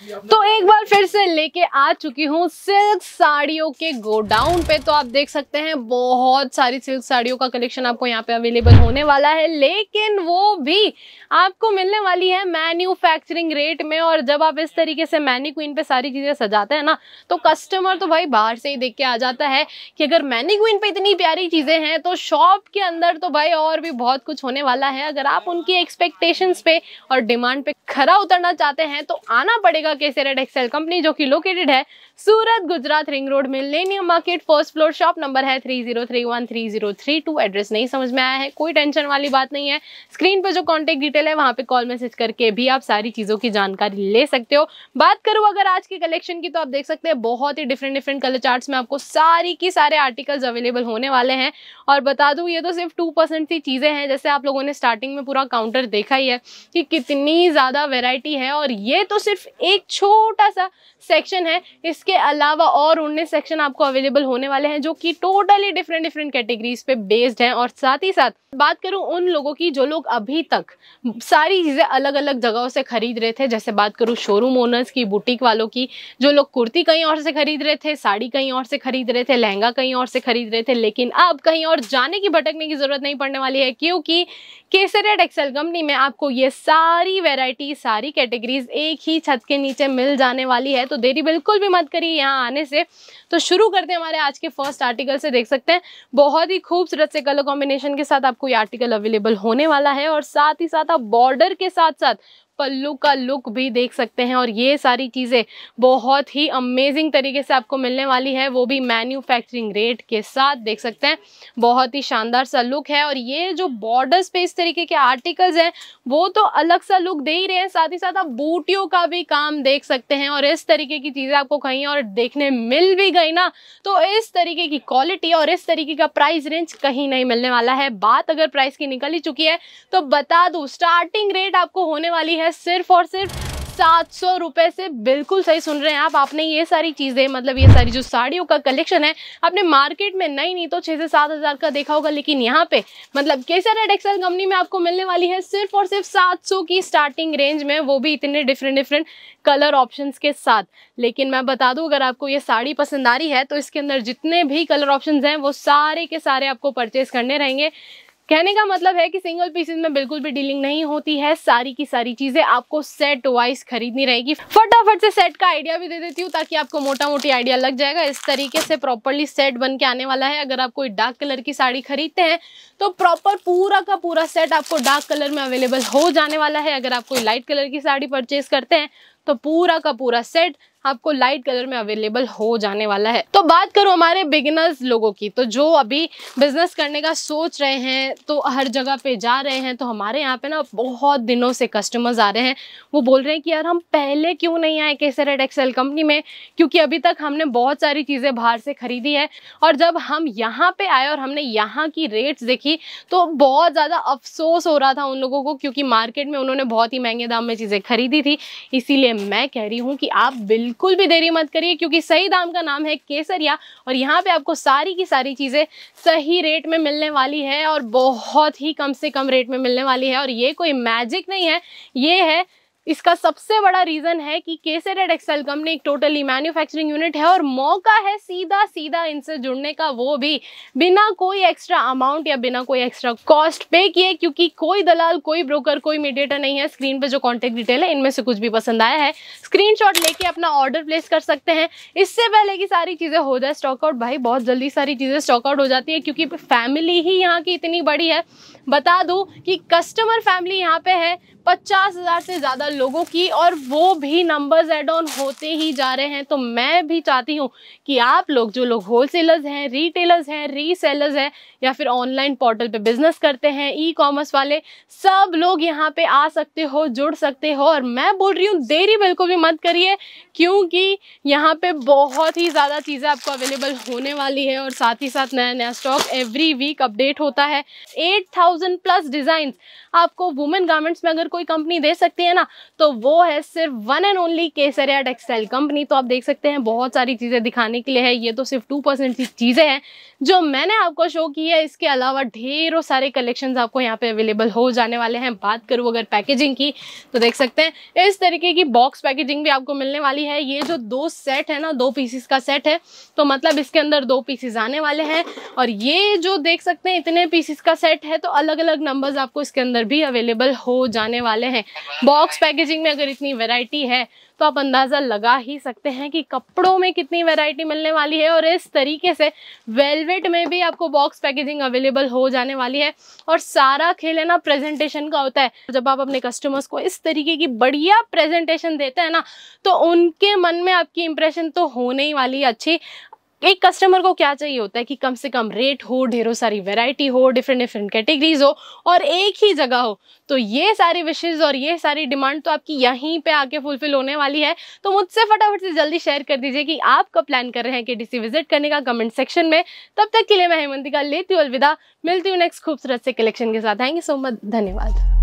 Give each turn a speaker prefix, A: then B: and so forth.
A: तो एक बार फिर से लेके आ चुकी हूँ सिल्क साड़ियों के गोडाउन पे। तो आप देख सकते हैं बहुत सारी सिल्क साड़ियों का कलेक्शन आपको यहाँ पे अवेलेबल होने वाला है, लेकिन वो भी आपको मिलने वाली है मैन्युफैक्चरिंग रेट में। और जब आप इस तरीके से मैनीक्वीन पे सारी चीजें सजाते हैं ना, तो कस्टमर तो भाई बाहर से ही देख के आ जाता है कि अगर मैनीक्वीन पे इतनी प्यारी चीजें हैं तो शॉप के अंदर तो भाई और भी बहुत कुछ होने वाला है। अगर आप उनकी एक्सपेक्टेशंस पे और डिमांड पे खरा उतरना चाहते हैं तो आना पड़ेगा केसरिया टेक्सटाइल कंपनी, जो कि लोकेटेड है Surat Gujarat ring road millennium market, first floor, shop number है 30313032। एड्रेस नहीं समझ में आया है, कोई टेंशन वाली बात नहीं है। स्क्रीन पे जो कॉन्टेक्ट डिटेल है वहां पे कॉल मैसेज करके भी आप सारी चीजों की जानकारी ले सकते हो। बात करूं अगर आज के कलेक्शन की, तो आप देख सकते हैं बहुत ही डिफरेंट कलर चार्ट्स में आपको सारी की सारे आर्टिकल्स अवेलेबल होने वाले हैं। और बता दूं ये तो सिर्फ 2% सी चीजें हैं। जैसे आप लोगों ने स्टार्टिंग में पूरा काउंटर देखा ही है कि कितनी ज्यादा वेराइटी है, और ये तो सिर्फ एक छोटा सा सेक्शन है। इसके अलावा और 19 सेक्शन आपको अवेलेबल होने वाले हैं जो कि टोटली डिफरेंट कैटेगरीज पे बेस्ड हैं। और साथ ही साथ बात करूं उन लोगों की जो लोग अभी तक सारी चीजें अलग अलग जगहों से खरीद रहे थे, जैसे बात करूं शोरूम ओनर्स की, बुटीक वालों की, जो लोग कुर्ती कहीं और से खरीद रहे थे, साड़ी कहीं और से खरीद रहे थे, लहंगा कहीं और से खरीद रहे थे, लेकिन अब कहीं और जाने की भटकने की जरूरत नहीं पड़ने वाली है, क्योंकि केसरिया टेक्सटाइल कंपनी में आपको ये सारी वैरायटी, सारी कैटेगरीज एक ही छत के नीचे मिल जाने वाली है। तो देरी बिल्कुल भी मत करिए यहाँ आने से। तो शुरू करते हैं हमारे आज के फर्स्ट आर्टिकल से। देख सकते हैं बहुत ही खूबसूरत से कलर कॉम्बिनेशन के साथ आपको ये आर्टिकल अवेलेबल होने वाला है, और साथ ही साथ आप बॉर्डर के साथ साथ पल्लू का लुक भी देख सकते हैं। और ये सारी चीजें बहुत ही अमेजिंग तरीके से आपको मिलने वाली है, वो भी मैन्युफैक्चरिंग रेट के साथ। देख सकते हैं बहुत ही शानदार सा लुक है। और ये जो बॉर्डर्स पे इस तरीके के आर्टिकल्स हैं वो तो अलग सा लुक दे ही रहे हैं, साथ ही साथ आप बूटियों का भी काम देख सकते हैं। और इस तरीके की चीजें आपको कहीं और देखने मिल भी गई ना, तो इस तरीके की क्वालिटी और इस तरीके का प्राइस रेंज कहीं नहीं मिलने वाला है। बात अगर प्राइस की निकल ही चुकी है तो बता दूं स्टार्टिंग रेट आपको होने वाली है सिर्फ और सिर्फ 700 रुपए से। बिल्कुल सही सुन रहे हैं आप। आपने ये सारी चीजें, मतलब ये सारी जो साड़ियों का कलेक्शन है, आपने मार्केट में नहीं तो 6 से 7 हज़ार का देखा होगा, लेकिन यहाँ पे मतलब केसरिया टेक्सटाइल कंपनी में आपको मिलने वाली है सिर्फ और सिर्फ 700 की स्टार्टिंग रेंज में, वो भी इतने डिफरेंट कलर ऑप्शंस के साथ। लेकिन मैं बता दूं अगर आपको ये साड़ी पसंद आ रही है तो इसके अंदर जितने भी कलर ऑप्शंस हैं वो सारे के सारे आपको परचेज करने रहेंगे। कहने का मतलब है कि सिंगल पीसेस में बिल्कुल भी डीलिंग नहीं होती है, सारी की सारी चीजें आपको सेट वाइज खरीदनी रहेगी। फटाफट से सेट का आइडिया भी दे देती हूँ ताकि आपको मोटा मोटी आइडिया लग जाएगा। इस तरीके से प्रॉपरली सेट बन के आने वाला है। अगर आप कोई डार्क कलर की साड़ी खरीदते हैं तो प्रॉपर पूरा का पूरा सेट आपको डार्क कलर में अवेलेबल हो जाने वाला है। अगर आप कोई लाइट कलर की साड़ी परचेज करते हैं तो पूरा का पूरा सेट आपको लाइट कलर में अवेलेबल हो जाने वाला है। तो बात करूं हमारे बिगिनर्स लोगों की, तो जो अभी बिजनेस करने का सोच रहे हैं, तो हर जगह पे जा रहे हैं, तो हमारे यहाँ पे ना बहुत दिनों से कस्टमर्स आ रहे हैं, वो बोल रहे हैं कि यार हम पहले क्यों नहीं आए केसरिया टेक्सटाइल कंपनी में, क्योंकि अभी तक हमने बहुत सारी चीजें बाहर से खरीदी है, और जब हम यहाँ पे आए और हमने यहाँ की रेट्स देखी तो बहुत ज्यादा अफसोस हो रहा था उन लोगों को, क्योंकि मार्केट में उन्होंने बहुत ही महंगे दाम में चीजें खरीदी थी। इसीलिए मैं कह रही हूँ कि आप बिल्कुल भी देरी मत करिए, क्योंकि सही दाम का नाम है केसरिया, और यहाँ पे आपको सारी की सारी चीजें सही रेट में मिलने वाली है, और बहुत ही कम से कम रेट में मिलने वाली है। और ये कोई मैजिक नहीं है, ये है इसका सबसे बड़ा रीजन है कि केसरिया टेक्सटाइल कंपनी एक टोटली मैन्युफैक्चरिंग यूनिट है, और मौका है सीधा सीधा इनसे जुड़ने का, वो भी बिना कोई एक्स्ट्रा अमाउंट या बिना कोई एक्स्ट्रा कॉस्ट पे किए, क्योंकि कोई दलाल, कोई ब्रोकर, कोई मीडिएटर नहीं है। स्क्रीन पे जो कॉन्टेक्ट डिटेल है इनमें से कुछ भी पसंद आया है स्क्रीनशॉट लेके अपना ऑर्डर प्लेस कर सकते हैं। इससे पहले कि सारी चीजें हो जाए स्टॉकआउट, भाई बहुत जल्दी सारी चीजें स्टॉकआउट हो जाती है, क्योंकि फैमिली ही यहाँ की इतनी बड़ी है। बता दूं कि कस्टमर फैमिली यहाँ पे है 50,000 से ज्यादा लोगों की, और वो भी नंबर्स एड ऑन होते ही जा रहे हैं। तो मैं भी चाहती हूँ कि आप लोग, जो लोग होलसेलर्स हैं, रिटेलर्स हैं, रीसेलर्स हैं, या फिर ऑनलाइन पोर्टल पे बिजनेस करते हैं, ई कॉमर्स वाले, सब लोग यहाँ पे आ सकते हो, जुड़ सकते हो। और मैं बोल रही हूँ देरी बिल्कुल भी मत करिए, क्योंकि यहाँ पे बहुत ही ज़्यादा चीज़ें आपको अवेलेबल होने वाली है, और साथ ही साथ नया नया स्टॉक एवरी वीक अपडेट होता है। 8000 प्लस डिज़ाइन आपको वुमेन गारमेंट्स में अगर कोई कंपनी दे सकती है ना, तो वो है सिर्फ one and only Kesariya textile company. तो आप देख सकते हैं बहुत सारी चीज़ें दिखाने के लिए है, ये तो सिर्फ 2% की चीज़ें हैं जो मैंने आपको शो की है। इसके अलावा ढेरों सारे कलेक्शंस आपको यहाँ पे अवेलेबल हो जाने वाले हैं। बात करूँ अगर पैकेजिंग की, तो देख सकते हैं इस तरीके की बॉक्स पैकेजिंग भी आपको मिलने वाली है। ये जो 2 सेट है ना, 2 पीसेस का सेट है, तो मतलब इसके अंदर 2 पीसेस आने वाले हैं। और ये जो देख सकते हैं इतने पीसेस का सेट है, तो अलग अलग नंबर्स आपको इसके अंदर भी अवेलेबल हो जाने वाले हैं। बॉक्स पैकेजिंग में अगर इतनी वैरायटी है तो आप अंदाज़ा लगा ही सकते हैं कि कपड़ों में कितनी वैरायटी मिलने वाली है। और इस तरीके से वेलवेट में भी आपको बॉक्स पैकेजिंग अवेलेबल हो जाने वाली है। और सारा खेल है ना प्रेजेंटेशन का होता है। जब आप अपने कस्टमर्स को इस तरीके की बढ़िया प्रेजेंटेशन देते हैं ना, तो उनके मन में आपकी इंप्रेशन तो होने ही वाली है अच्छी। एक कस्टमर को क्या चाहिए होता है कि कम से कम रेट हो, ढेरों सारी वैरायटी हो, डिफरेंट डिफरेंट कैटेगरीज हो और एक ही जगह हो। तो ये सारी विशेष और ये सारी डिमांड तो आपकी यहीं पे आके फुलफिल होने वाली है। तो मुझसे फटाफट से जल्दी शेयर कर दीजिए कि आप कब प्लान कर रहे हैं केटीसी विजिट करने का कमेंट सेक्शन में। तब तक के लिए मैं हेमंतिका लेती हूँ अलविदा, मिलती हूँ नेक्स्ट खूबसूरत से कलेक्शन के साथ। थैंक यू सो मच, धन्यवाद।